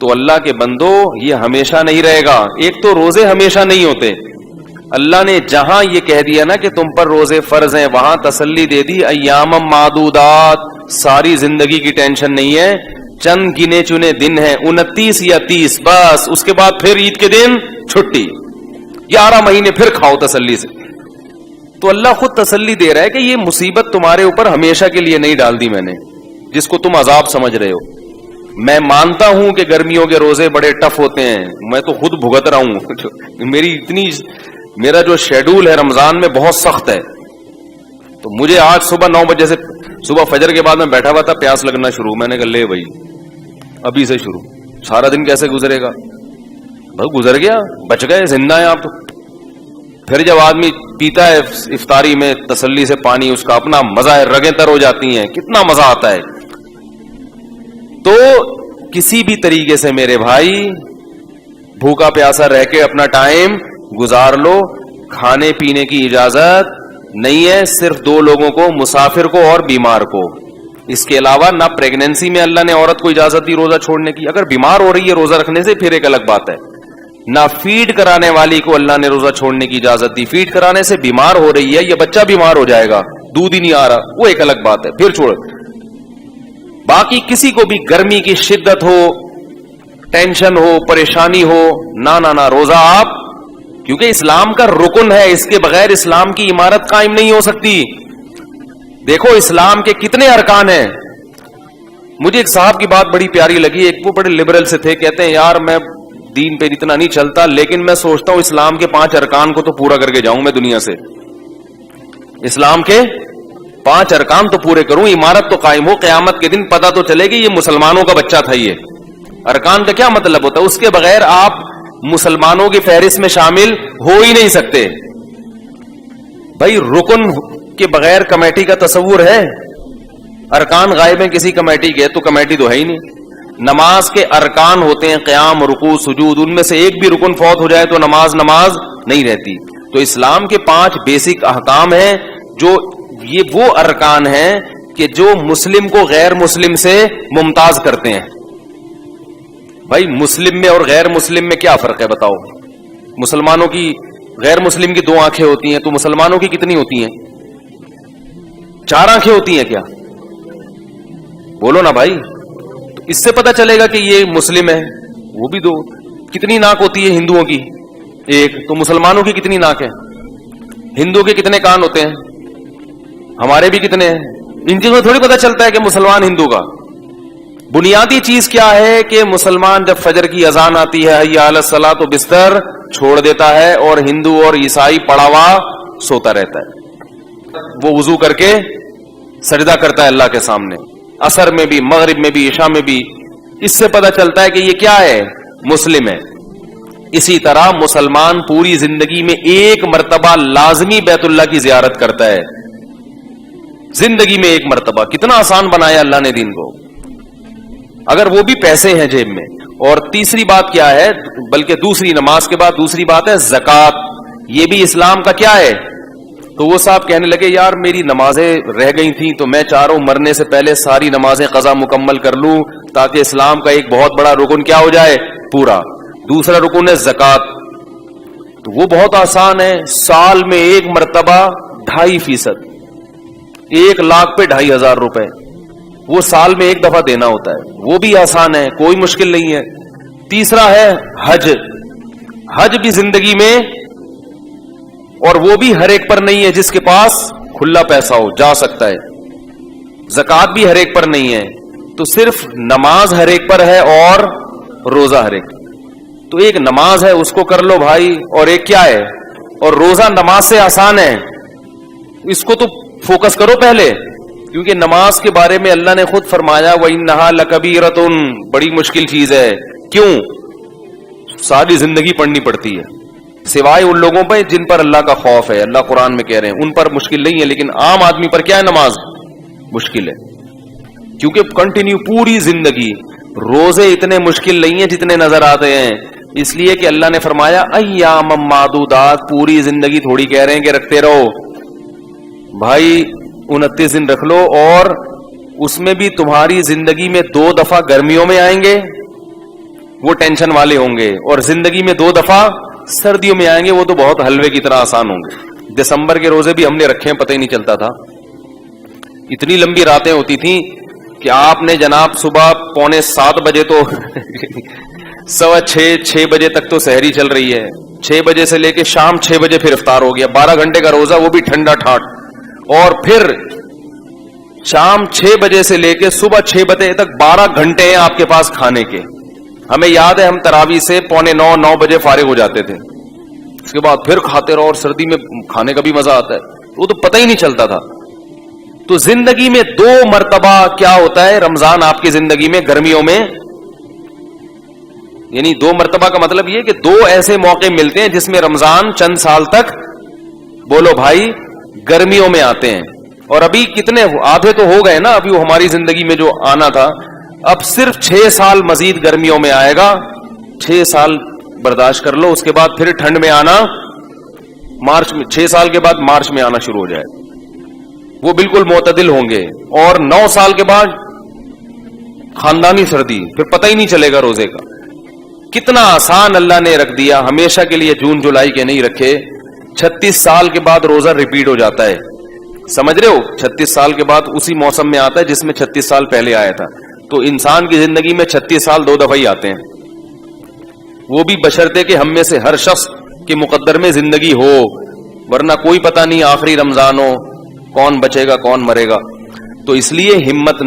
تو اللہ کے بندو یہ ہمیشہ نہیں رہے گا. ایک تو روزے ہمیشہ نہیں ہوتے. اللہ نے جہاں یہ کہہ دیا نا کہ تم پر روزے فرض ہیں, وہاں تسلی دے دی ایام معدودات, ساری زندگی کی ٹینشن نہیں ہے, چند گنے چنے دن ہیں, 29 یا 30, بس اس کے بعد پھر عید کے دن چھٹی, 11 مہینے پھر کھاؤ تسلی سے. تو اللہ خود تسلی دے رہا ہے کہ یہ مصیبت تمہارے اوپر ہمیشہ کے لیے نہیں ڈال دی میں نے, جس کو تم عذاب سمجھ رہے ہو. میں مانتا ہوں کہ گرمیوں کے روزے بڑے ٹف ہوتے ہیں, میں تو خود بھگت رہا ہوں, میرا جو شیڈول ہے رمضان میں بہت سخت ہے. تو مجھے آج صبح 9 بجے سے, صبح فجر کے بعد میں بیٹھا ہوا تھا, پیاس لگنا شروع, میں نے کہا لے بھائی ابھی سے شروع, سارا دن کیسے گزرے گا. بھائی گزر گیا, بچ گئے, زندہ ہیں آپ. تو پھر جب آدمی پیتا ہے افطاری میں تسلی سے پانی, اس کا اپنا مزہ ہے, رگیں تر ہو جاتی ہیں, کتنا مزہ آتا ہے. تو کسی بھی طریقے سے میرے بھائی بھوکا پیاسا رہ کے اپنا ٹائم گزار لو. کھانے پینے کی اجازت نہیں ہے, صرف 2 لوگوں کو, مسافر کو اور بیمار کو. اس کے علاوہ نہ پریگنینسی میں اللہ نے عورت کو اجازت دی روزہ چھوڑنے کی, اگر بیمار ہو رہی ہے روزہ رکھنے سے پھر ایک الگ بات ہے. نہ فیڈ کرانے والی کو اللہ نے روزہ چھوڑنے کی اجازت دی, فیڈ کرانے سے بیمار ہو رہی ہے, یہ بچہ بیمار ہو جائے گا, دودھ ہی نہیں آ رہا, وہ ایک الگ بات ہے, پھر چھوڑ. باقی کسی کو بھی گرمی کی شدت ہو, ٹینشن ہو, پریشانی ہو, نہ روزہ آپ, کیونکہ اسلام کا رکن ہے, اس کے بغیر اسلام کی عمارت قائم نہیں ہو سکتی. دیکھو اسلام کے کتنے ارکان ہیں. مجھے ایک صاحب کی بات بڑی پیاری لگی, ایک وہ بڑے لبرل سے تھے, کہتے ہیں یار میں دین پہ اتنا نہیں چلتا, لیکن میں سوچتا ہوں اسلام کے 5 ارکان کو تو پورا کر کے جاؤں میں دنیا سے, اسلام کے 5 ارکان تو پورے کروں, عمارت تو قائم ہو, قیامت کے دن پتہ تو چلے گی یہ مسلمانوں کا بچہ تھا. یہ ارکان کا کیا مطلب ہوتا ہے, اس کے بغیر آپ مسلمانوں کی فہرست میں شامل ہو ہی نہیں سکتے. بھائی رکن کے بغیر کمیٹی کا تصور ہے, ارکان غائب ہیں کسی کمیٹی کے, تو کمیٹی تو ہے ہی نہیں. نماز کے ارکان ہوتے ہیں قیام, رکوع, سجود, ان میں سے ایک بھی رکن فوت ہو جائے تو نماز نہیں رہتی. تو اسلام کے 5 بیسک احکام ہیں, جو یہ وہ ارکان ہیں کہ جو مسلم کو غیر مسلم سے ممتاز کرتے ہیں. بھائی مسلم میں اور غیر مسلم میں کیا فرق ہے بتاؤ. مسلمانوں کی, غیر مسلم کی 2 آنکھیں ہوتی ہیں, تو مسلمانوں کی کتنی ہوتی ہیں؟ 4 آنکھیں ہوتی ہیں کیا؟ بولو نا بھائی. تو اس سے پتہ چلے گا کہ یہ مسلم ہے. وہ بھی 2. کتنی ناک ہوتی ہے ہندوؤں کی؟ 1. تو مسلمانوں کی کتنی ناک ہے؟ ہندو کے کتنے کان ہوتے ہیں؟ ہمارے بھی کتنے ہیں؟ ان چیزوں میں تھوڑی پتہ چلتا ہے کہ مسلمان ہندو کا. بنیادی چیز کیا ہے کہ مسلمان جب فجر کی اذان آتی ہے حی علی الصلاۃ تو بستر چھوڑ دیتا ہے, اور ہندو اور عیسائی پڑا ہوا سوتا رہتا ہے. وہ وضو کر کے سجدہ کرتا ہے اللہ کے سامنے, عصر میں بھی, مغرب میں بھی, عشاء میں بھی. اس سے پتہ چلتا ہے کہ یہ کیا ہے, مسلم ہے. اسی طرح مسلمان پوری زندگی میں 1 مرتبہ لازمی بیت اللہ کی زیارت کرتا ہے, زندگی میں 1 مرتبہ. کتنا آسان بنایا اللہ نے دین کو, اگر وہ بھی پیسے ہیں جیب میں. اور تیسری بات کیا ہے, بلکہ دوسری, نماز کے بعد دوسری بات ہے زکات. یہ بھی اسلام کا کیا ہے. تو وہ صاحب کہنے لگے یار میری نمازیں رہ گئی تھیں, تو میں چاہ رہا ہوں مرنے سے پہلے ساری نمازیں قضا مکمل کر لوں, تاکہ اسلام کا ایک بہت بڑا رکن کیا ہو جائے, پورا. دوسرا رکن ہے زکات. تو وہ بہت آسان ہے, سال میں 1 مرتبہ 2.5%, 1 لاکھ پہ 2,500 روپے, وہ سال میں 1 دفعہ دینا ہوتا ہے. وہ بھی آسان ہے, کوئی مشکل نہیں ہے. تیسرا ہے حج. حج بھی زندگی میں, اور وہ بھی ہر ایک پر نہیں ہے, جس کے پاس کھلا پیسہ ہو جا سکتا ہے. زکات بھی ہر ایک پر نہیں ہے, تو صرف نماز ہر ایک پر ہے اور روزہ ہر ایک. تو ایک نماز ہے اس کو کر لو بھائی, اور ایک کیا ہے, اور روزہ نماز سے آسان ہے, اس کو تو فوکس کرو پہلے, کیونکہ نماز کے بارے میں اللہ نے خود فرمایا وَإِنَّهَا لَكَبِيرَةٌ, بڑی مشکل چیز ہے. کیوں؟ ساری زندگی پڑھنی پڑتی ہے, سوائے ان لوگوں پہ جن پر اللہ کا خوف ہے. اللہ قرآن میں کہہ رہے ہیں ان پر مشکل نہیں ہے, لیکن عام آدمی پر کیا ہے, نماز مشکل ہے. کیونکہ کنٹینیو پوری زندگی, روزے اتنے مشکل نہیں ہیں جتنے نظر آتے ہیں, اس لیے کہ اللہ نے فرمایا ایام معدودات, پوری زندگی تھوڑی کہہ رہے ہیں کہ رکھتے رہو بھائی, 29 دن رکھ لو, اور اس میں بھی تمہاری زندگی میں 2 دفعہ گرمیوں میں آئیں گے, وہ ٹینشن والے ہوں گے, اور زندگی میں 2 دفعہ سردیوں میں آئیں گے, وہ تو بہت حلوے کی طرح آسان ہوں گے. دسمبر کے روزے بھی ہم نے رکھے ہیں, پتہ ہی نہیں چلتا تھا. اتنی لمبی راتیں ہوتی تھیں کہ آپ نے جناب صبح 6:45 بجے تو 6:15 بجے تک تو سحری چل رہی ہے, 6 بجے سے لے کے شام 6 بجے پھر افطار ہو گیا. 12 گھنٹے کا روزہ, وہ بھی ٹھنڈا ٹھاٹ, اور پھر شام 6 بجے سے لے کے صبح 6 بجے تک 12 گھنٹے ہیں آپ کے پاس کھانے کے. ہمیں یاد ہے ہم تراویح سے 8:45-9 بجے فارغ ہو جاتے تھے, اس کے بعد پھر کھاتے رہو, اور سردی میں کھانے کا بھی مزہ آتا ہے, وہ تو پتہ ہی نہیں چلتا تھا. تو زندگی میں 2 مرتبہ کیا ہوتا ہے رمضان آپ کی زندگی میں گرمیوں میں, یعنی 2 مرتبہ کا مطلب یہ کہ 2 ایسے موقع ملتے ہیں جس میں رمضان چند سال تک, بولو بھائی, گرمیوں میں آتے ہیں. اور ابھی کتنے آدھے تو ہو گئے نا ابھی وہ ہماری زندگی میں جو آنا تھا, اب صرف 6 سال مزید گرمیوں میں آئے گا. 6 سال برداشت کر لو, اس کے بعد پھر ٹھنڈ میں آنا مارچ میں, 6 سال کے بعد مارچ میں آنا شروع ہو جائے, وہ بالکل معتدل ہوں گے. اور 9 سال کے بعد خاندانی سردی, پھر پتہ ہی نہیں چلے گا روزے کا. کتنا آسان اللہ نے رکھ دیا, ہمیشہ کے لیے جون جولائی کے نہیں رکھے. 36 سال کے بعد روزہ ریپیٹ ہو جاتا ہے, سمجھ رہے ہو, 36 سال کے بعد اسی موسم میں آتا ہے جس میں 36 سال پہلے آیا تھا. تو انسان کی زندگی میں 36 سال 2 دفعہ ہی آتے ہیں, وہ بھی بشرطے کہ ہم میں سے ہر شخص کے مقدر میں زندگی ہو, ورنہ کوئی پتہ نہیں آخری رمضان ہو کون بچے گا کون مرے گا. تو اس لیے ہمت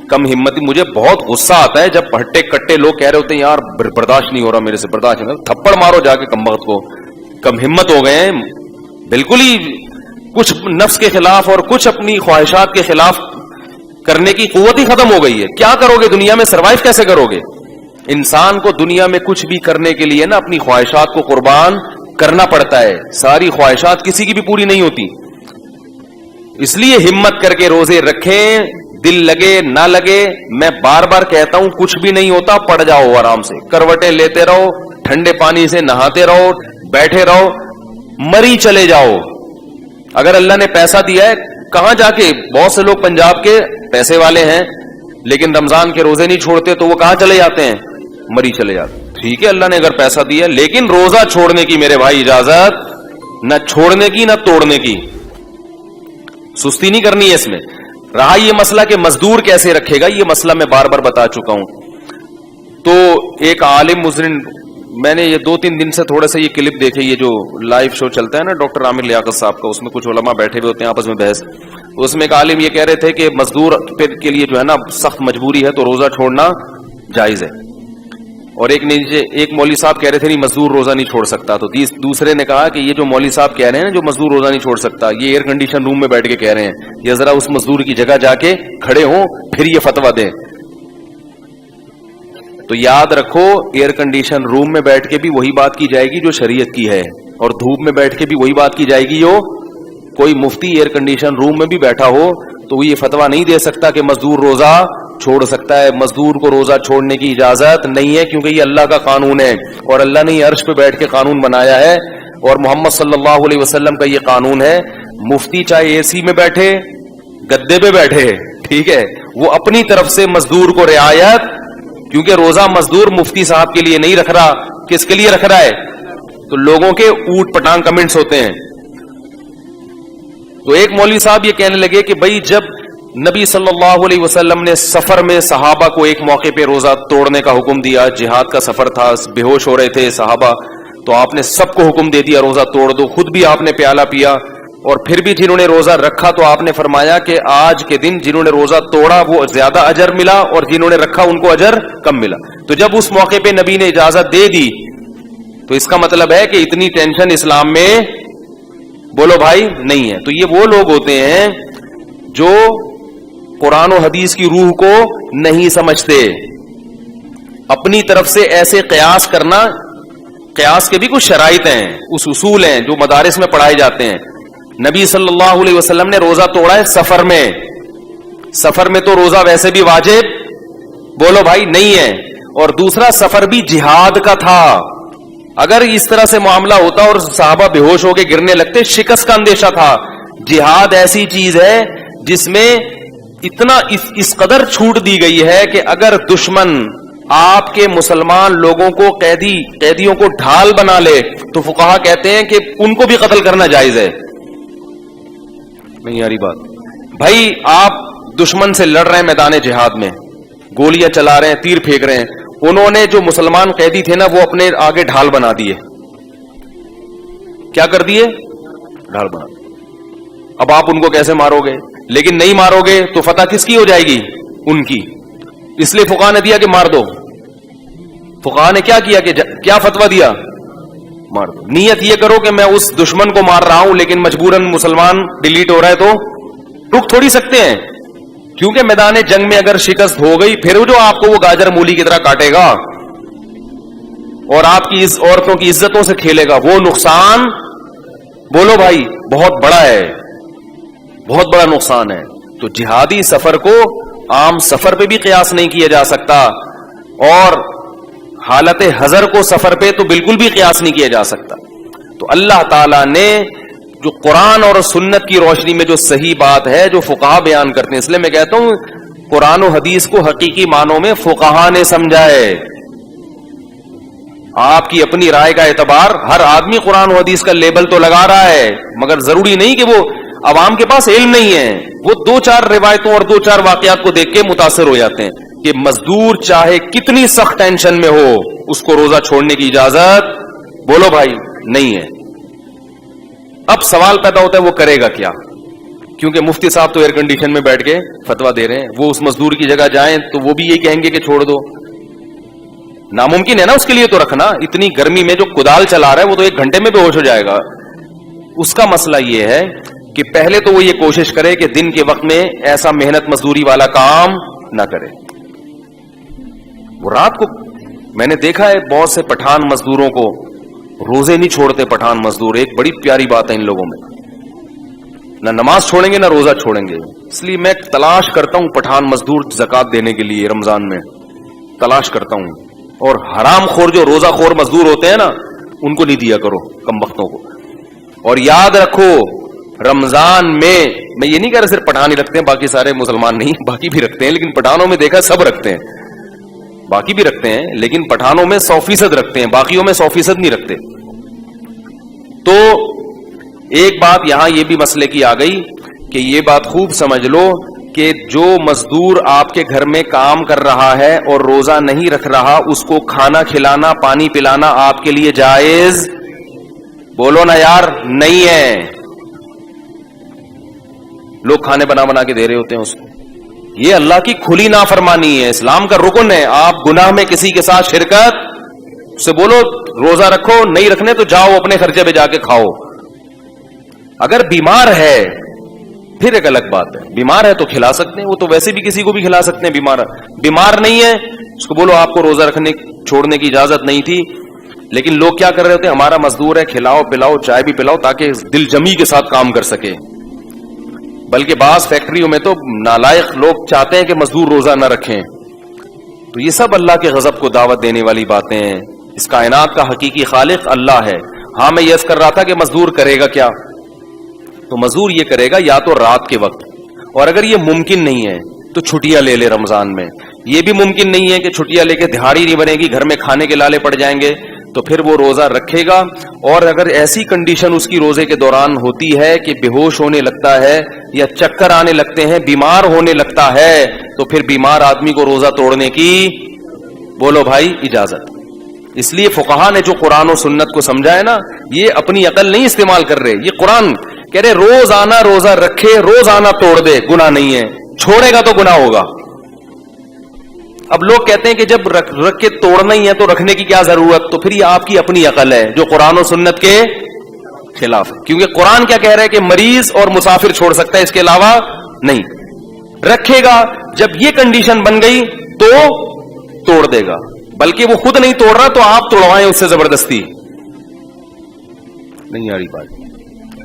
کم ہمتی. مجھے بہت غصہ آتا ہے جب ہٹے کٹے لوگ کہہ رہے ہوتے ہیں یار برداشت نہیں ہو رہا میرے سے, برداشت نہیں ہو رہا, تھپڑ مارو جا کے کمبخت کو. کم ہمت ہو گئے ہیں بالکل ہی, کچھ نفس کے خلاف اور کچھ اپنی خواہشات کے خلاف کرنے کی قوت ہی ختم ہو گئی ہے. کیا کرو گے دنیا میں, سروائیو کیسے کرو گے؟ انسان کو دنیا میں کچھ بھی کرنے کے لیے نا اپنی خواہشات کو قربان کرنا پڑتا ہے. ساری خواہشات کسی کی بھی پوری نہیں ہوتی. اس لیے ہمت کر کے روزے رکھیں, دل لگے نہ لگے. میں بار بار کہتا ہوں کچھ بھی نہیں ہوتا, پڑ جاؤ آرام سے, کروٹیں لیتے رہو, ٹھنڈے پانی سے نہاتے رہو, بیٹھے رہو, مری چلے جاؤ. اگر اللہ نے پیسہ دیا ہے, کہاں جا کے, بہت سے لوگ پنجاب کے پیسے والے ہیں لیکن رمضان کے روزے نہیں چھوڑتے, تو وہ کہاں چلے جاتے ہیں, مری چلے جاتے. ٹھیک ہے اللہ نے اگر پیسہ دیا, لیکن روزہ چھوڑنے کی میرے بھائی اجازت نہ چھوڑنے کی نہ توڑنے کی, سستی نہیں کرنی ہے اس میں. رہا یہ مسئلہ کہ مزدور کیسے رکھے گا, یہ مسئلہ میں بار بار بتا چکا ہوں. تو ایک عالم مزرن, میں نے یہ 2-3 دن سے تھوڑا سا یہ کلپ دیکھے, یہ جو لائیو شو چلتا ہے نا ڈاکٹر عامر لیاقت صاحب کا, اس میں کچھ علماء بیٹھے ہوئے ہوتے ہیں آپس میں بحث. اس میں ایک عالم یہ کہہ رہے تھے کہ مزدور کے لیے جو ہے نا سخت مجبوری ہے تو روزہ چھوڑنا جائز ہے. اور ایک مولوی صاحب کہہ رہے تھے نہیں مزدور روزہ نہیں چھوڑ سکتا. تو دوسرے نے کہا کہ یہ جو مولوی صاحب کہہ رہے ہیں نا جو مزدور روزہ نہیں چھوڑ سکتا, یہ ایئر کنڈیشن روم میں بیٹھ کے کہہ رہے ہیں, یہ ذرا اس مزدور کی جگہ جا کے کھڑے ہوں پھر یہ فتویٰ دیں. تو یاد رکھو ایئر کنڈیشن روم میں بیٹھ کے بھی وہی بات کی جائے گی جو شریعت کی ہے, اور دھوپ میں بیٹھ کے بھی وہی بات کی جائے گی. جو کوئی مفتی ایئر کنڈیشن روم میں بھی بیٹھا ہو تو وہ یہ فتویٰ نہیں دے سکتا کہ مزدور روزہ چھوڑ سکتا ہے. مزدور کو روزہ چھوڑنے کی اجازت نہیں ہے, کیونکہ یہ اللہ کا قانون ہے, اور اللہ نے یہ عرش پہ بیٹھ کے قانون بنایا ہے, اور محمد صلی اللہ علیہ وسلم کا یہ قانون ہے. مفتی چاہے اے سی میں بیٹھے, گدے پہ بیٹھے, ٹھیک ہے, وہ اپنی طرف سے مزدور کو رعایت, کیونکہ روزہ مزدور مفتی صاحب کے لیے نہیں رکھ رہا, کس کے لیے رکھ رہا ہے؟ تو لوگوں کے اوٹ پٹانگ کمنٹس ہوتے ہیں. تو ایک مولوی صاحب یہ کہنے لگے کہ بھائی جب نبی صلی اللہ علیہ وسلم نے سفر میں صحابہ کو ایک موقع پہ روزہ توڑنے کا حکم دیا, جہاد کا سفر تھا, بے ہوش ہو رہے تھے صحابہ, تو آپ نے سب کو حکم دے دیا روزہ توڑ دو, خود بھی آپ نے پیالہ پیا, اور پھر بھی جنہوں نے روزہ رکھا تو آپ نے فرمایا کہ آج کے دن جنہوں نے روزہ توڑا وہ زیادہ اجر ملا, اور جنہوں نے رکھا ان کو اجر کم ملا. تو جب اس موقع پہ نبی نے اجازت دے دی تو اس کا مطلب ہے کہ اتنی ٹینشن اسلام میں, بولو بھائی, نہیں ہے. تو یہ وہ لوگ ہوتے ہیں جو قرآن و حدیث کی روح کو نہیں سمجھتے. اپنی طرف سے ایسے قیاس کرنا, قیاس کے بھی کچھ شرائط ہیں, اس اصول ہیں جو مدارس میں پڑھائے جاتے ہیں. نبی صلی اللہ علیہ وسلم نے روزہ توڑا ہے سفر میں, سفر میں تو روزہ ویسے بھی واجب, بولو بھائی, نہیں ہے. اور دوسرا سفر بھی جہاد کا تھا. اگر اس طرح سے معاملہ ہوتا اور صحابہ بے ہوش ہو کے گرنے لگتے, شکست کا اندیشہ تھا. جہاد ایسی چیز ہے جس میں اتنا اس قدر چھوٹ دی گئی ہے کہ اگر دشمن آپ کے مسلمان لوگوں کو قیدیوں کو ڈھال بنا لے تو فقہا کہتے ہیں کہ ان کو بھی قتل کرنا جائز ہے. نہیں یاری بات. بھائی آپ دشمن سے لڑ رہے ہیں میدان جہاد میں, گولیاں چلا رہے ہیں, تیر پھینک رہے ہیں, انہوں نے جو مسلمان قیدی تھے نا وہ اپنے آگے ڈھال بنا دیے. کیا کر دیے؟ ڈھال بنا دیے. اب آپ ان کو کیسے مارو گے؟ لیکن نہیں مارو گے تو فتح کس کی ہو جائے گی؟ ان کی. اس لیے فقہا نے دیا کہ مار دو. فقہا نے کیا کیا کہ کیا فتویٰ دیا؟ مار دو. نیت یہ کرو کہ میں اس دشمن کو مار رہا ہوں لیکن مجبوراً مسلمان ڈیلیٹ ہو رہا ہے تو رک تھوڑی سکتے ہیں, کیونکہ میدان جنگ میں اگر شکست ہو گئی پھر جو آپ کو وہ گاجر مولی کی طرح کاٹے گا اور آپ کی اس عورتوں کی عزتوں سے کھیلے گا, وہ نقصان بولو بھائی بہت بڑا ہے, بہت بڑا نقصان ہے. تو جہادی سفر کو عام سفر پہ بھی قیاس نہیں کیا جا سکتا, اور حالت حضر کو سفر پہ تو بالکل بھی قیاس نہیں کیا جا سکتا. تو اللہ تعالیٰ نے جو قرآن اور سنت کی روشنی میں جو صحیح بات ہے جو فقہا بیان کرتے ہیں, اس لیے میں کہتا ہوں قرآن و حدیث کو حقیقی معنوں میں فقہا نے سمجھا ہے. آپ کی اپنی رائے کا اعتبار, ہر آدمی قرآن و حدیث کا لیبل تو لگا رہا ہے, مگر ضروری نہیں کہ وہ عوام کے پاس علم نہیں ہے, وہ دو چار روایتوں اور دو چار واقعات کو دیکھ کے متاثر ہو جاتے ہیں کہ مزدور چاہے کتنی سخت ٹینشن میں ہو اس کو روزہ چھوڑنے کی اجازت بولو بھائی نہیں ہے. اب سوال پیدا ہوتا ہے وہ کرے گا کیا, کیونکہ مفتی صاحب تو ایئر کنڈیشن میں بیٹھ کے فتویٰ دے رہے ہیں, وہ اس مزدور کی جگہ جائیں تو وہ بھی یہ کہیں گے کہ چھوڑ دو. ناممکن ہے نا اس کے لیے تو رکھنا, اتنی گرمی میں جو کدال چلا رہا ہے وہ تو 1 گھنٹے میں بے ہوش ہو جائے گا. اس کا مسئلہ یہ ہے کہ پہلے تو وہ یہ کوشش کرے کہ دن کے وقت میں ایسا محنت مزدوری والا کام نہ کرے. وہ رات کو میں نے دیکھا ہے بہت سے پٹھان مزدوروں کو روزے نہیں چھوڑتے. پٹھان مزدور ایک بڑی پیاری بات ہے ان لوگوں میں, نہ نماز چھوڑیں گے نہ روزہ چھوڑیں گے. اس لیے میں تلاش کرتا ہوں پٹھان مزدور زکات دینے کے لیے رمضان میں تلاش کرتا ہوں, اور حرام خور جو روزہ خور مزدور ہوتے ہیں نا ان کو نہیں دیا کرو کم وقتوں کو. اور یاد رکھو رمضان میں یہ نہیں کہہ رہا صرف پٹھان ہی رکھتے ہیں, باقی سارے مسلمان نہیں, باقی بھی رکھتے ہیں, لیکن پٹھانوں میں دیکھا سب رکھتے ہیں, باقی بھی رکھتے ہیں, لیکن پٹھانوں میں 100% رکھتے ہیں, باقیوں میں 100% نہیں رکھتے. تو ایک بات یہاں یہ بھی مسئلے کی آ گئی کہ یہ بات خوب سمجھ لو کہ جو مزدور آپ کے گھر میں کام کر رہا ہے اور روزہ نہیں رکھ رہا, اس کو کھانا کھلانا پانی پلانا آپ کے لیے جائز بولو نا یار نہیں ہے. لوگ کھانے بنا بنا کے دے رہے ہوتے ہیں اس کو, یہ اللہ کی کھلی نافرمانی ہے, اسلام کا رکن ہے. آپ گناہ میں کسی کے ساتھ شرکت, اس سے بولو روزہ رکھو, نہیں رکھنے تو جاؤ اپنے خرچے پہ جا کے کھاؤ. اگر بیمار ہے پھر ایک الگ بات ہے, بیمار ہے تو کھلا سکتے ہیں, وہ تو ویسے بھی کسی کو بھی کھلا سکتے ہیں. بیمار نہیں ہے اس کو بولو آپ کو روزہ رکھنے چھوڑنے کی اجازت نہیں تھی. لیکن لوگ کیا کر رہے ہوتے ہیں, ہمارا مزدور ہے کھلاؤ پلاؤ چائے بھی پلاؤ تاکہ دل جمی کے ساتھ کام کر سکے. بلکہ بعض فیکٹریوں میں تو نالائق لوگ چاہتے ہیں کہ مزدور روزہ نہ رکھیں. تو یہ سب اللہ کے غضب کو دعوت دینے والی باتیں ہیں. اس کائنات کا حقیقی خالق اللہ ہے. ہاں میں یہ کر رہا تھا کہ مزدور کرے گا کیا, تو مزدور یہ کرے گا یا تو رات کے وقت, اور اگر یہ ممکن نہیں ہے تو چھٹیاں لے لے رمضان میں. یہ بھی ممکن نہیں ہے کہ چھٹیاں لے کے دہاڑی نہیں بنے گی, گھر میں کھانے کے لالے پڑ جائیں گے, تو پھر وہ روزہ رکھے گا. اور اگر ایسی کنڈیشن اس کی روزے کے دوران ہوتی ہے کہ بے ہوش ہونے لگتا ہے یا چکر آنے لگتے ہیں, بیمار ہونے لگتا ہے, تو پھر بیمار آدمی کو روزہ توڑنے کی بولو بھائی اجازت. اس لیے فقہا نے جو قرآن و سنت کو سمجھا ہے نا, یہ اپنی عقل نہیں استعمال کر رہے, یہ قرآن کہہ رہے روزانہ روزہ رکھے روزانہ توڑ دے گناہ نہیں ہے, چھوڑے گا تو گناہ ہوگا. اب لوگ کہتے ہیں کہ جب رکھ کے توڑنا ہی ہے تو رکھنے کی کیا ضرورت, تو پھر یہ آپ کی اپنی عقل ہے جو قرآن و سنت کے خلاف ہے. کیونکہ قرآن کیا کہہ رہا ہے کہ مریض اور مسافر چھوڑ سکتا ہے, اس کے علاوہ نہیں. رکھے گا, جب یہ کنڈیشن بن گئی تو توڑ دے گا, بلکہ وہ خود نہیں توڑ رہا تو آپ توڑوائیں اس سے زبردستی. نہیں آ رہی بات,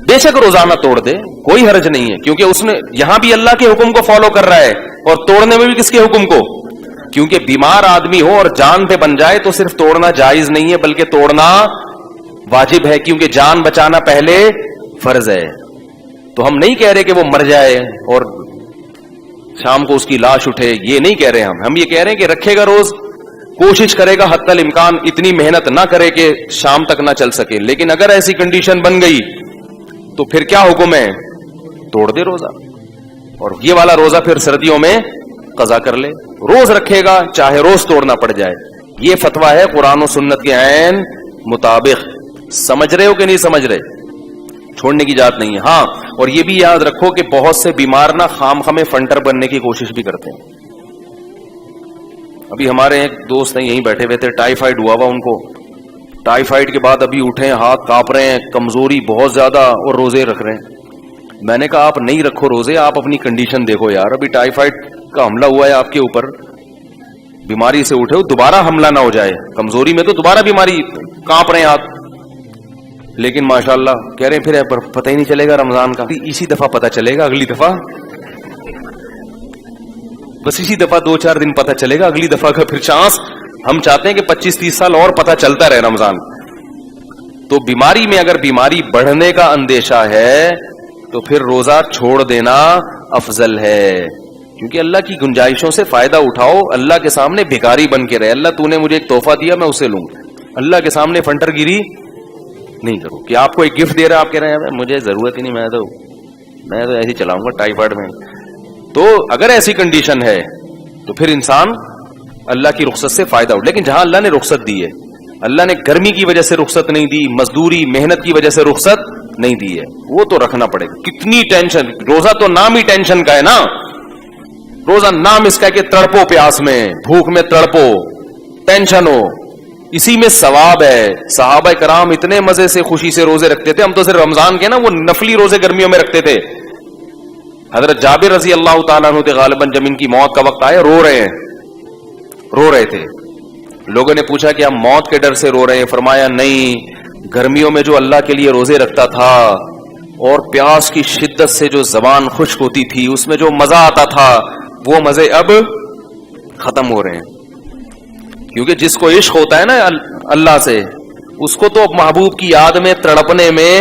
بے شک روزانہ توڑ دے کوئی حرج نہیں ہے, کیونکہ اس نے یہاں بھی اللہ کے حکم کو فالو کر رہا ہے اور توڑنے میں بھی کس کے حکم کو, کیونکہ بیمار آدمی ہو اور جان پہ بن جائے تو صرف توڑنا جائز نہیں ہے بلکہ توڑنا واجب ہے, کیونکہ جان بچانا پہلے فرض ہے. تو ہم نہیں کہہ رہے کہ وہ مر جائے اور شام کو اس کی لاش اٹھے, یہ نہیں کہہ رہے ہم یہ کہہ رہے ہیں کہ رکھے گا روز, کوشش کرے گا حتی الامکان اتنی محنت نہ کرے کہ شام تک نہ چل سکے. لیکن اگر ایسی کنڈیشن بن گئی تو پھر کیا حکم ہے؟ توڑ دے روزہ. اور یہ والا روزہ پھر سردیوں میں قضا کر لے. روز رکھے گا چاہے روز توڑنا پڑ جائے. یہ فتویٰ ہے قرآن و سنت کے عین مطابق. سمجھ رہے ہو کہ نہیں سمجھ رہے؟ چھوڑنے کی جات نہیں ہے. ہاں اور یہ بھی یاد رکھو کہ بہت سے بیمار نہ خام خامے فنٹر بننے کی کوشش بھی کرتے ہیں. ابھی ہمارے ایک دوست ہیں یہیں بیٹھے ہوئے تھے, ٹائیفائڈ ہوا ان کو. ٹائیفائڈ کے بعد ابھی اٹھے, ہاتھ کانپ رہے ہیں, کمزوری بہت زیادہ, اور روزے رکھ رہے ہیں. میں نے کہا آپ نہیں رکھو روزے, آپ اپنی کنڈیشن دیکھو یار. ابھی ٹائیفائڈ کا حملہ ہوا ہے آپ کے اوپر, بیماری سے اٹھے ہو, دوبارہ حملہ نہ ہو جائے. کمزوری میں تو دوبارہ بیماری, کانپ رہے ہیں ہاتھ. لیکن ماشاءاللہ کہہ رہے ہیں پھر پتہ ہی نہیں چلے گا رمضان کا. اسی دفعہ پتہ چلے گا, اگلی دفعہ بس اسی دفعہ 2-4 دن پتہ چلے گا, اگلی دفعہ کا پھر چانس. ہم چاہتے ہیں کہ 25-30 سال اور پتہ چلتا رہے رمضان. تو بیماری میں اگر بیماری بڑھنے کا اندیشہ ہے تو پھر روزہ چھوڑ دینا افضل ہے. کیونکہ اللہ کی گنجائشوں سے فائدہ اٹھاؤ, اللہ کے سامنے بھکاری بن کے رہے. اللہ تو نے مجھے ایک تحفہ دیا میں اسے لوں. اللہ کے سامنے فنٹر گیری نہیں کرو کہ آپ کو ایک گفٹ دے رہا ہے, آپ کہہ رہے ہیں مجھے ضرورت ہی نہیں, میں تو ایسے ہی چلاؤں گا ٹائیفائڈ میں. تو اگر ایسی کنڈیشن ہے تو پھر انسان اللہ کی رخصت سے فائدہ اٹھا. لیکن جہاں اللہ نے رخصت دی ہے, اللہ نے گرمی کی وجہ سے رخصت نہیں دی, مزدوری محنت کی وجہ سے رخصت نہیں دی ہے, وہ تو رکھنا پڑے گا. کتنی ٹینشن, روزہ تو نام ہی ٹینشن کا ہے نا. روزہ نام اس کا ہے کہ تڑپو پیاس میں, بھوک میں تڑپو, ٹینشن ہو, اسی میں ثواب ہے. صحابہ کرام اتنے مزے سے خوشی سے روزے رکھتے تھے. ہم تو صرف رمضان کے نا وہ نفلی روزے گرمیوں میں رکھتے تھے. حضرت جابر رضی اللہ تعالیٰ عنہ غالباً جب ان کی موت کا وقت آیا رو رہے تھے. لوگوں نے پوچھا کہ ہم موت کے ڈر سے رو رہے ہیں. فرمایا نہیں, گرمیوں میں جو اللہ کے لیے روزے رکھتا تھا اور پیاس کی شدت سے جو زبان خشک ہوتی تھی, اس میں جو مزہ آتا تھا, وہ مزے اب ختم ہو رہے ہیں. کیونکہ جس کو عشق ہوتا ہے نا اللہ سے, اس کو تو محبوب کی یاد میں تڑپنے میں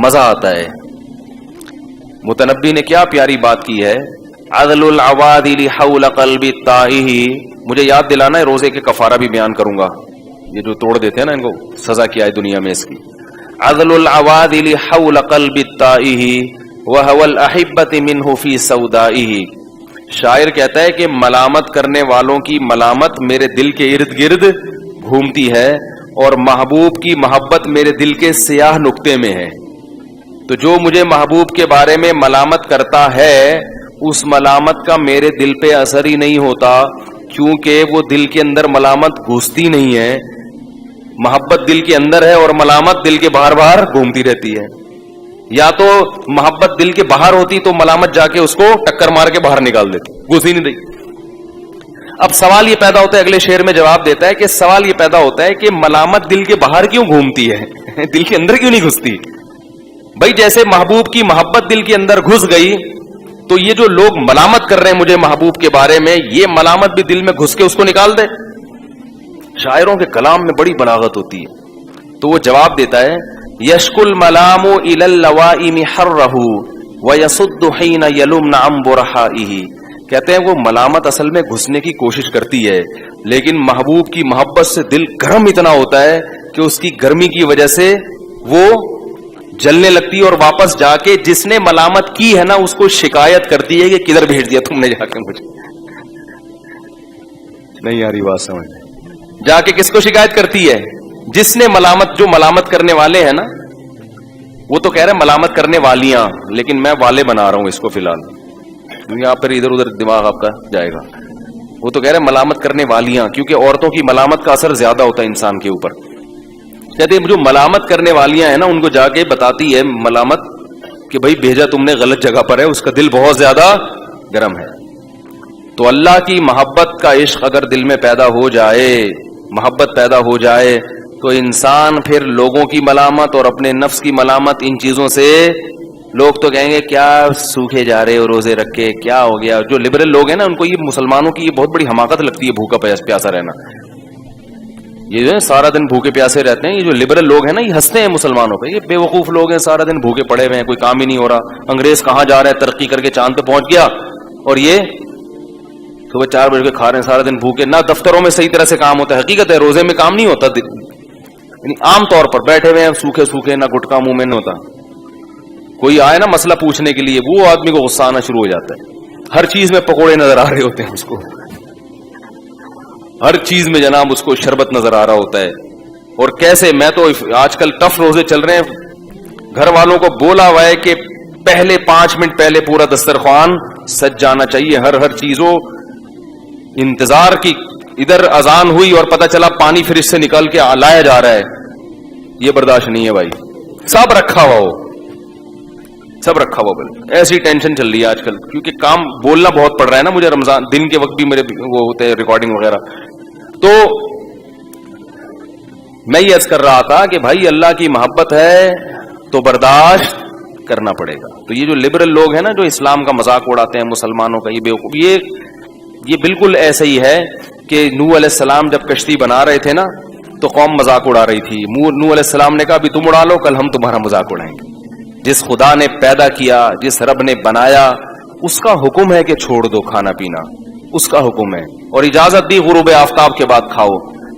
مزہ آتا ہے. متنبی نے کیا پیاری بات کی ہے, عدل العوادل حول قلب الطائہ. مجھے یاد دلانا ہے, روزے کے کفارہ بھی بیان کروں گا. یہ جو توڑ دیتے ہیں نا, ان کو سزا کیا ہے دنیا میں اس کی. عدل العوادل حول قلب الطائہ وهو الاحبۃ منہ فی سودائہ. شاعر کہتا ہے کہ ملامت کرنے والوں کی ملامت میرے دل کے ارد گرد گھومتی ہے, اور محبوب کی محبت میرے دل کے سیاہ نقطے میں ہے. تو جو مجھے محبوب کے بارے میں ملامت کرتا ہے, اس ملامت کا میرے دل پہ اثر ہی نہیں ہوتا, کیونکہ وہ دل کے اندر ملامت گھستی نہیں ہے. محبت دل کے اندر ہے اور ملامت دل کے باہر باہر گھومتی رہتی ہے. یا تو محبت دل کے باہر ہوتی تو ملامت جا کے اس کو ٹکر مار کے باہر نکال دیتی, گھس ہی نہیں رہی. اب سوال یہ پیدا ہوتا ہے, اگلے شعر میں جواب دیتا ہے کہ سوال یہ پیدا ہوتا ہے کہ ملامت دل کے باہر کیوں گھومتی ہے, دل کے اندر کیوں نہیں گھستی؟ بھائی جیسے محبوب کی محبت دل کے اندر گھس گئی, تو یہ جو لوگ ملامت کر رہے ہیں مجھے محبوب کے بارے میں, یہ ملامت بھی دل میں گھس کے اس کو نکال دے. شاعروں کے کلام میں بڑی بلاغت ہوتی ہے. تو وہ جواب دیتا ہے, یشک الملام الی اللوائم حرہ ویصد حین یلمن عن برحائہ. کہتے ہیں وہ ملامت اصل میں گھسنے کی کوشش کرتی ہے, لیکن محبوب کی محبت سے دل گرم اتنا ہوتا ہے کہ اس کی گرمی کی وجہ سے وہ جلنے لگتی ہے, اور واپس جا کے جس نے ملامت کی ہے نا اس کو شکایت کرتی ہے کہ کدھر بھیج دیا تم نے جا کے مجھے. نہیں یاری بات سمجھ, جا کے کس کو شکایت کرتی ہے؟ جس نے ملامت, جو ملامت کرنے والے ہیں نا, وہ تو کہہ رہے ہیں ملامت کرنے والیاں, لیکن میں والے بنا رہا ہوں اس کو فی الحال, کیونکہ آپ پھر ادھر ادھر دماغ آپ کا جائے گا. وہ تو کہہ رہے ہیں ملامت کرنے والیاں, کیونکہ عورتوں کی ملامت کا اثر زیادہ ہوتا ہے انسان کے اوپر. کہتے ہیں جو ملامت کرنے والیاں ہیں نا, ان کو جا کے بتاتی ہے ملامت کہ بھائی بھیجا تم نے غلط جگہ پر ہے, اس کا دل بہت زیادہ گرم ہے. تو اللہ کی محبت کا عشق اگر دل میں پیدا ہو جائے, محبت پیدا ہو جائے, تو انسان پھر لوگوں کی ملامت اور اپنے نفس کی ملامت, ان چیزوں سے لوگ تو کہیں گے کیا سوکھے جا رہے ہو روزے رکھ کے, کیا ہو گیا. جو لبرل لوگ ہیں نا, ان کو یہ مسلمانوں کی یہ بہت بڑی حماقت لگتی ہے, بھوکا پیاسا رہنا. یہ جو ہے سارا دن بھوکے پیاسے رہتے ہیں, یہ جو لبرل لوگ ہیں نا, یہ ہنستے ہیں مسلمانوں پہ. یہ بے وقوف لوگ ہیں, سارا دن بھوکے پڑے ہوئے ہیں, کوئی کام ہی نہیں ہو رہا. انگریز کہاں جا رہا ہے, ترقی کر کے چاند پہ پہنچ گیا, اور یہ صبح 4 بجے کھا رہے ہیں, سارا دن بھوکے, نہ دفتروں میں صحیح طرح سے کام ہوتا ہے. حقیقت ہے روزے میں کام نہیں ہوتا, یعنی عام طور پر بیٹھے ہوئے ہیں سوکھے سوکھے, نہ گٹکا منہ میں نہیں ہوتا. کوئی آئے نا مسئلہ پوچھنے کے لیے, وہ آدمی کو غصہ آنا شروع ہو جاتا ہے. ہر چیز میں پکوڑے نظر آ رہے ہوتے ہیں اس کو, ہر چیز میں جناب اس کو شربت نظر آ رہا ہوتا ہے. اور کیسے, میں تو آج کل ٹف روزے چل رہے ہیں, گھر والوں کو بولا ہوا ہے کہ پہلے 5 منٹ پہلے پورا دسترخوان سج جانا چاہیے, ہر چیز ہو. انتظار کی, ادھر اذان ہوئی اور پتہ چلا پانی فریج سے نکال کے لایا جا رہا ہے, یہ برداشت نہیں ہے بھائی. سب رکھا ہوا ہو, سب رکھا ہوا. بل ایسی ٹینشن چل رہی ہے آج کل, کیونکہ کام بولنا بہت پڑ رہا ہے نا مجھے, رمضان دن کے وقت بھی میرے وہ ہوتے ہیں ریکارڈنگ وغیرہ. تو میں یہ عرض کر رہا تھا کہ بھائی اللہ کی محبت ہے تو برداشت کرنا پڑے گا. تو یہ جو لبرل لوگ ہیں نا, جو اسلام کا مذاق اڑاتے ہیں مسلمانوں کا, یہ بیوقوف, یہ بالکل ایسے ہی ہے کہ نوح علیہ السلام جب کشتی بنا رہے تھے نا تو قوم مذاق اڑا رہی تھی. نوح علیہ السلام نے کہا ابھی تم اڑا لو, کل ہم تمہارا مذاق اڑائیں گے. جس خدا نے پیدا کیا, جس رب نے بنایا, اس کا حکم ہے کہ چھوڑ دو کھانا پینا, اس کا حکم ہے. اور اجازت دی غروب آفتاب کے بعد کھاؤ,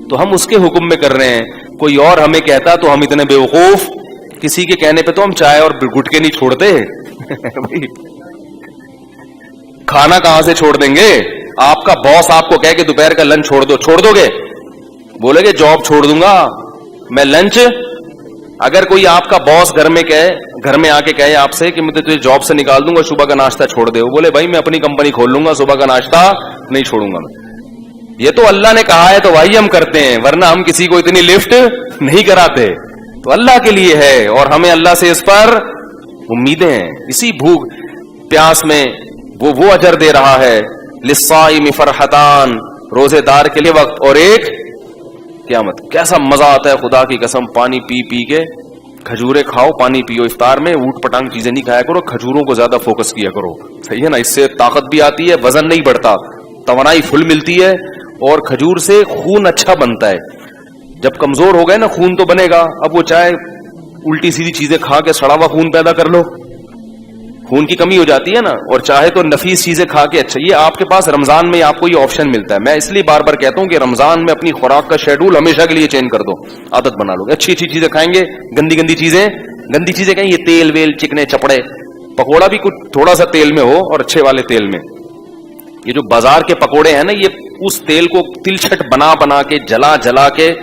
تو ہم اس کے حکم میں کر رہے ہیں. کوئی اور ہمیں کہتا تو ہم اتنے بیوقوف, کسی کے کہنے پہ تو ہم چائے اور گٹکے نہیں چھوڑتے. کھانا کہاں سے چھوڑ دیں گے؟ آپ کا باس آپ کو کہے کہ دوپہر کا لنچ چھوڑ دو گے؟ بولے گے جاب چھوڑ دوں گا میں, لنچ. اگر کوئی آپ کا باس گھر میں آ کے کہے آپ سے کہ میں تجھے جاب سے نکال دوں گا, صبح کا ناشتہ چھوڑ دے, وہ بولے بھائی میں اپنی کمپنی کھول لوں گا, صبح کا ناشتہ نہیں چھوڑوں گا میں. یہ تو اللہ نے کہا ہے تو بھائی ہم کرتے ہیں, ورنہ ہم کسی کو اتنی لفٹ نہیں کراتے. تو اللہ کے لیے ہے اور ہمیں اللہ سے اس پر امیدیں ہیں. اسی بھوک پیاس میں وہ اجر دے رہا ہے. للصائم فرحتان, روزے دار کے لیے وقت اور ایک قیامت. کیسا مزہ آتا ہے خدا کی قسم, پانی پی کے, کھجورے کھاؤ, پانی پیو. افطار میں اوٹ پٹانگ چیزیں نہیں کھایا کرو, کھجوروں کو زیادہ فوکس کیا کرو, صحیح ہے نا. اس سے طاقت بھی آتی ہے, وزن نہیں بڑھتا, توانائی فل ملتی ہے, اور کھجور سے خون اچھا بنتا ہے. جب کمزور ہو گئے نا خون تو بنے گا. اب وہ چاہے الٹی سیدھی چیزیں کھا کے سڑا ہوا خون پیدا کر لو, خون کی کمی ہو جاتی ہے نا, اور چاہے تو نفیس چیزیں کھا کے. اچھا, یہ آپ کے پاس رمضان میں آپ کو یہ آپشن ملتا ہے. میں اس لیے بار بار کہتا ہوں کہ رمضان میں اپنی خوراک کا شیڈول ہمیشہ کے لیے چینج کر دو, عادت بنا لو. اچھی چیزیں کھائیں گے, گندی چیزیں کہیں, یہ تیل ویل چکنے چپڑے, پکوڑا بھی کچھ تھوڑا سا تیل میں ہو اور اچھے والے تیل میں. یہ جو بازار کے پکوڑے ہیں نا, یہ اس تیل کو تلچھٹ بنا کے جلا کے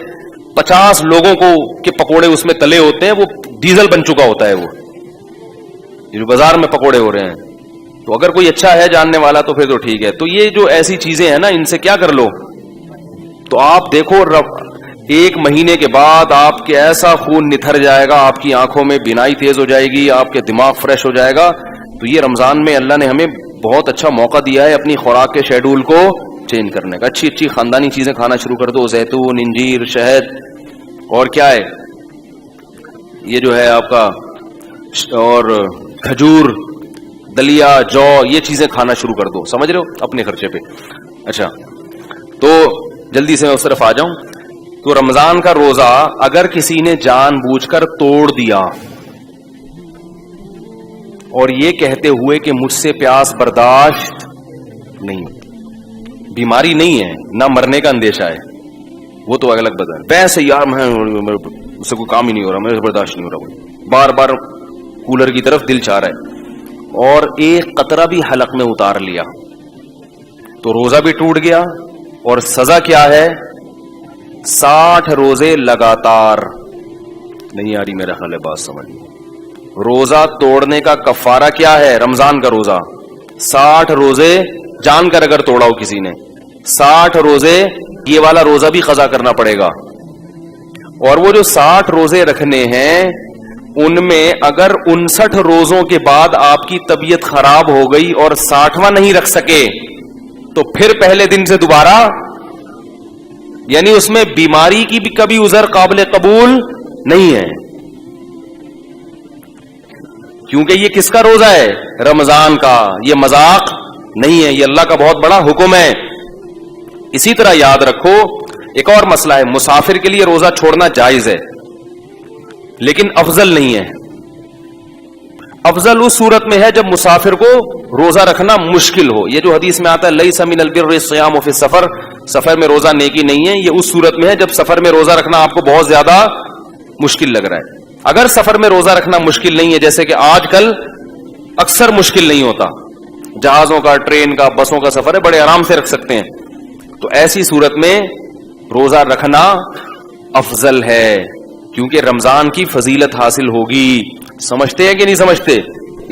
50 لوگوں کو کے پکوڑے اس میں تلے ہوتے ہیں, وہ ڈیزل بن چکا ہوتا ہے. وہ یہ جو بازار میں پکوڑے ہو رہے ہیں, تو اگر کوئی اچھا ہے جاننے والا تو پھر تو ٹھیک ہے. تو یہ جو ایسی چیزیں ہیں نا, ان سے کیا کر لو, تو آپ دیکھو 1 مہینے کے بعد آپ کے ایسا خون نتھر جائے گا, آپ کی آنکھوں میں بینائی تیز ہو جائے گی, آپ کے دماغ فریش ہو جائے گا. تو یہ رمضان میں اللہ نے ہمیں بہت اچھا موقع دیا ہے اپنی خوراک کے شیڈول کو چینج کرنے کا. اچھی خاندانی چیزیں کھانا شروع کر دو, زیتون, انجیر, شہد, اور کیا ہے یہ جو ہے آپ کا, اور کھجور, دلیا, جو, یہ چیزیں کھانا شروع کر دو. سمجھ رہے ہو, اپنے خرچے پہ. اچھا, تو جلدی سے میں اس طرف آ جاؤں. تو رمضان کا روزہ اگر کسی نے جان بوجھ کر توڑ دیا اور یہ کہتے ہوئے کہ مجھ سے پیاس برداشت نہیں, بیماری نہیں ہے, نہ مرنے کا اندیشہ ہے, وہ تو الگ بات ہے. ویسے یار میں اس سے کوئی کام ہی نہیں ہو رہا, میرے سے برداشت نہیں ہو رہا, بار بار کولر کی طرف دل چاہ رہا ہے, اور ایک قطرہ بھی حلق میں اتار لیا, تو روزہ بھی ٹوٹ گیا. اور سزا کیا ہے, 60 روزے لگاتار. نہیں آ رہی میرا خیال ہے بات سمجھ. روزہ توڑنے کا کفارہ کیا ہے, رمضان کا روزہ 60 روزے جان کر اگر توڑا ہو کسی نے, 60 روزے, یہ والا روزہ بھی قضا کرنا پڑے گا. اور وہ جو 60 روزے رکھنے ہیں, ان میں اگر 59 روزوں کے بعد آپ کی طبیعت خراب ہو گئی اور 60واں نہیں رکھ سکے, تو پھر پہلے دن سے دوبارہ, یعنی اس میں بیماری کی بھی کبھی عذر قابل قبول نہیں ہے. کیونکہ یہ کس کا روزہ ہے, رمضان کا, یہ مذاق نہیں ہے, یہ اللہ کا بہت بڑا حکم ہے. اسی طرح یاد رکھو ایک اور مسئلہ ہے, مسافر کے لیے روزہ چھوڑنا جائز ہے لیکن افضل نہیں ہے. افضل اس صورت میں ہے جب مسافر کو روزہ رکھنا مشکل ہو. یہ جو حدیث میں آتا ہے لیس من البر الصیام فی السفر, سفر میں روزہ نیکی نہیں ہے, یہ اس صورت میں ہے جب سفر میں روزہ رکھنا آپ کو بہت زیادہ مشکل لگ رہا ہے. اگر سفر میں روزہ رکھنا مشکل نہیں ہے, جیسے کہ آج کل اکثر مشکل نہیں ہوتا, جہازوں کا, ٹرین کا, بسوں کا سفر ہے, بڑے آرام سے رکھ سکتے ہیں, تو ایسی صورت میں روزہ رکھنا افضل ہے, کیونکہ رمضان کی فضیلت حاصل ہوگی. سمجھتے ہیں کہ نہیں سمجھتے؟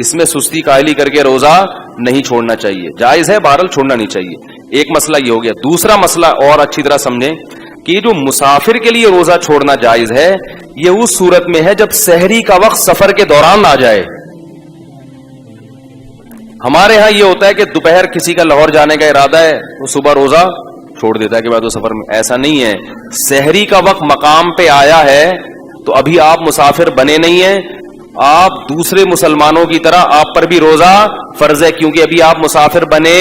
اس میں سستی کاہلی کر کے روزہ نہیں چھوڑنا چاہیے, جائز ہے بہرحال چھوڑنا نہیں چاہیے. ایک مسئلہ یہ ہو گیا. دوسرا مسئلہ اور اچھی طرح سمجھیں کہ یہ جو مسافر کے لیے روزہ چھوڑنا جائز ہے, یہ اس صورت میں ہے جب سحری کا وقت سفر کے دوران آ جائے. ہمارے ہاں یہ ہوتا ہے کہ دوپہر کسی کا لاہور جانے کا ارادہ ہے, وہ صبح روزہ چھوڑ دیتا ہے کہ میں تو سفر میں. ایسا نہیں ہے, سحری کا وقت مقام پہ آیا ہے تو ابھی آپ مسافر بنے نہیں ہیں, آپ دوسرے مسلمانوں کی طرح آپ پر بھی روزہ فرض ہے, کیونکہ ابھی آپ مسافر بنے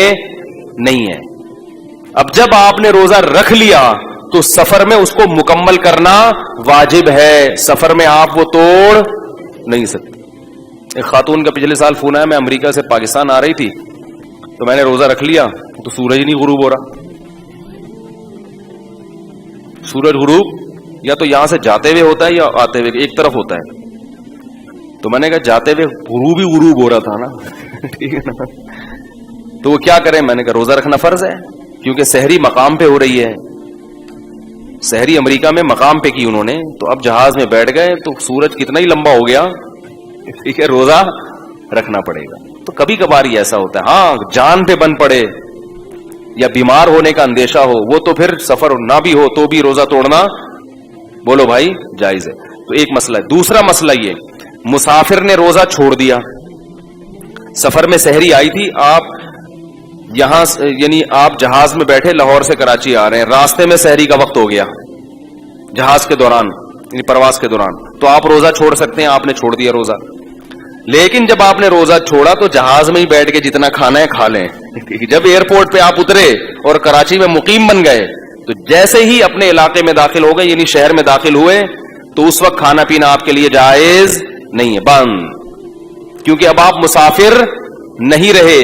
نہیں ہیں. اب جب آپ نے روزہ رکھ لیا تو سفر میں اس کو مکمل کرنا واجب ہے, سفر میں آپ وہ توڑ نہیں سکتے. ایک خاتون کا پچھلے سال فون آیا, میں امریکہ سے پاکستان آ رہی تھی تو میں نے روزہ رکھ لیا تو سورج نہیں غروب ہو رہا. سورج غروب یا تو یہاں سے جاتے ہوئے ہوتا ہے یا آتے ہوئے, ایک طرف ہوتا ہے. تو میں نے کہا جاتے ہوئے غروب ہی غروب ہو رہا تھا نا, ٹھیک ہے نا, تو وہ کیا کریں؟ میں نے کہا روزہ رکھنا فرض ہے, کیونکہ سحری مقام پہ ہو رہی ہے. سحری امریکہ میں مقام پہ کی انہوں نے, تو اب جہاز میں بیٹھ گئے تو سورج کتنا ہی لمبا ہو گیا, ٹھیک ہے, روزہ رکھنا پڑے گا. تو کبھی کبھار ہی ایسا ہوتا ہے. ہاں جان پہ بن پڑے یا بیمار ہونے کا اندیشہ ہو, وہ تو پھر سفر نہ بھی ہو تو بھی روزہ توڑنا بولو بھائی جائز ہے. تو ایک مسئلہ ہے. دوسرا مسئلہ یہ, مسافر نے روزہ چھوڑ دیا, سفر میں سحری آئی تھی, آپ یہاں یعنی آپ جہاز میں بیٹھے لاہور سے کراچی آ رہے ہیں, راستے میں سحری کا وقت ہو گیا جہاز کے دوران یعنی پرواز کے دوران, تو آپ روزہ چھوڑ سکتے ہیں, آپ نے چھوڑ دیا روزہ. لیکن جب آپ نے روزہ چھوڑا تو جہاز میں ہی بیٹھ کے جتنا کھانا ہے کھا لیں. جب ایئرپورٹ پہ آپ اترے اور کراچی میں مقیم بن گئے تو جیسے ہی اپنے علاقے میں داخل ہو گئے یعنی شہر میں داخل ہوئے تو اس وقت کھانا پینا آپ کے لیے جائز نہیں ہے, بند, کیونکہ اب آپ مسافر نہیں رہے.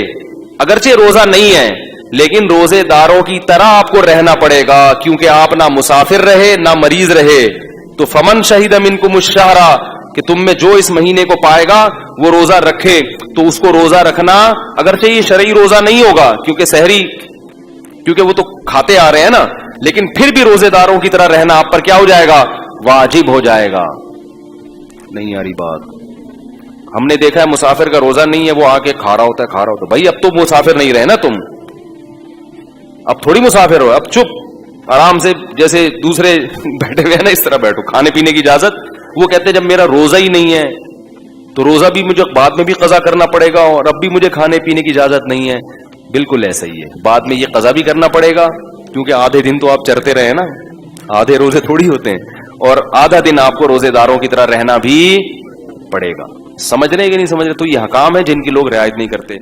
اگرچہ روزہ نہیں ہے لیکن روزے داروں کی طرح آپ کو رہنا پڑے گا, کیونکہ آپ نہ مسافر رہے نہ مریض رہے. تو فمن شہید منکم الشہر, کہ تم میں جو اس مہینے کو پائے گا وہ روزہ رکھے, تو اس کو روزہ رکھنا, اگرچہ یہ شرعی روزہ نہیں ہوگا کیونکہ سحری, کیونکہ وہ تو کھاتے آ رہے ہیں نا, لیکن پھر بھی روزے داروں کی طرح رہنا آپ پر کیا ہو جائے گا, واجب ہو جائے گا. نہیں آ رہی بات؟ ہم نے دیکھا ہے مسافر کا روزہ نہیں ہے, وہ آ کے کھا رہا ہوتا ہے. بھائی اب تو مسافر نہیں رہے نا تم, اب تھوڑی مسافر ہو, اب چپ آرام سے جیسے دوسرے بیٹھے ہوئے ہیں نا اس طرح بیٹھو. کھانے پینے کی اجازت, وہ کہتے ہیں جب میرا روزہ ہی نہیں ہے تو روزہ بھی مجھے بعد میں بھی قضا کرنا پڑے گا, اور اب بھی مجھے کھانے پینے کی اجازت نہیں ہے. بالکل ایسا ہی ہے, بعد میں یہ قضا بھی کرنا پڑے گا, کیونکہ آدھے دن تو آپ چرتے رہے نا, آدھے روزے تھوڑی ہوتے ہیں, اور آدھا دن آپ کو روزے داروں کی طرح رہنا بھی پڑے گا. سمجھ رہے کہ نہیں سمجھ رہے؟ تو یہ حکام ہے جن کی لوگ رعایت نہیں کرتے.